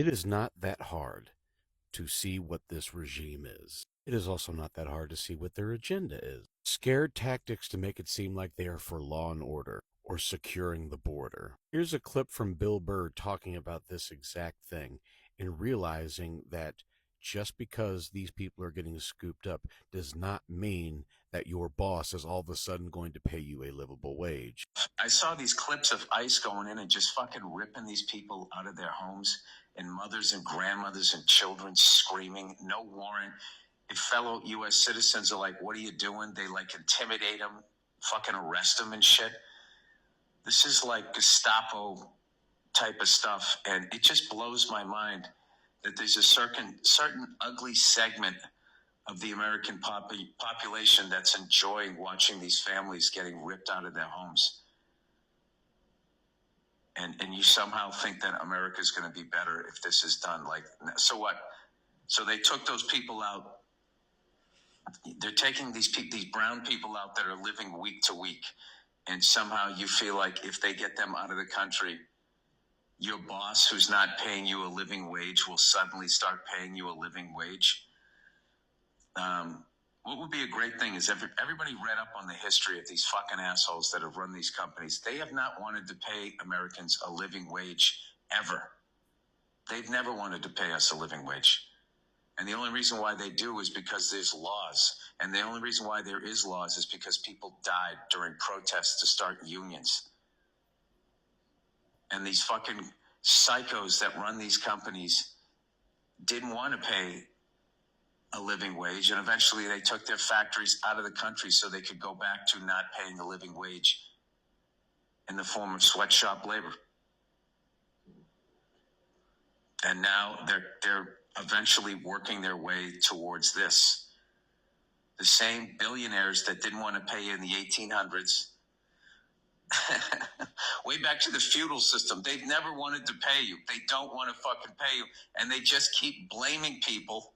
It is not that hard to see what this regime is. It is also not that hard to see what their agenda is. Scared tactics to make it seem like they are for law and order or securing the border. Here's a clip from Bill Burr talking about this exact thing and realizing that just because these people are getting scooped up does not mean that your boss is all of a sudden going to pay you a livable wage. I saw these clips of ICE going in and just fucking ripping these people out of their homes, and mothers and grandmothers and children screaming, no warrant. If fellow U.S. citizens are like, what are you doing? They like intimidate them, fucking arrest them and shit. This is like Gestapo type of stuff, and it just blows my mind that there's a certain ugly segment of the American population that's enjoying watching these families getting ripped out of their homes. And you somehow think that America's going to be better if this is done. Like, so what? So they took those people out. They're taking these brown people out that are living week to week. And somehow you feel like if they get them out of the country, your boss who's not paying you a living wage will suddenly start paying you a living wage. What would be a great thing is if everybody read up on the history of these fucking assholes that have run these companies. They have not wanted to pay Americans a living wage ever. They've never wanted to pay us a living wage. And the only reason why they do is because there's laws. And the only reason why there is laws is because people died during protests to start unions. And these fucking psychos that run these companies didn't want to pay a living wage, and eventually they took their factories out of the country so they could go back to not paying a living wage in the form of sweatshop labor. And now they're eventually working their way towards this. The same billionaires that didn't want to pay in the 1800s, way back to the feudal system, they've never wanted to pay you. They don't want to fucking pay you, and they just keep blaming people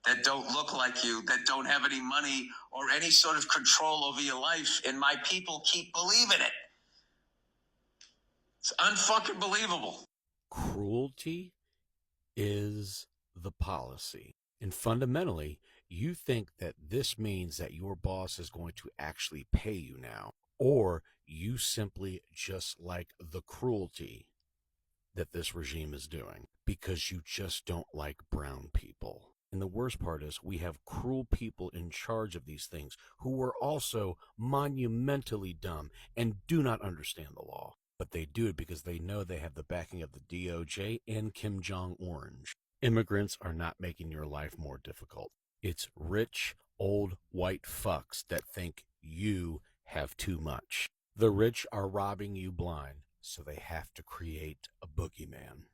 that don't look like you, that don't have any money or any sort of control over your life, and my people keep believing it. It's unfucking believable. Cruelty is the policy. And fundamentally, you think that this means that your boss is going to actually pay you now, or you simply just like the cruelty that this regime is doing because you just don't like brown people. And the worst part is we have cruel people in charge of these things who are also monumentally dumb and do not understand the law. But they do it because they know they have the backing of the DOJ and Kim Jong-Orange. Immigrants are not making your life more difficult. It's rich, old, white fucks that think you have too much. The rich are robbing you blind, so they have to create a boogeyman.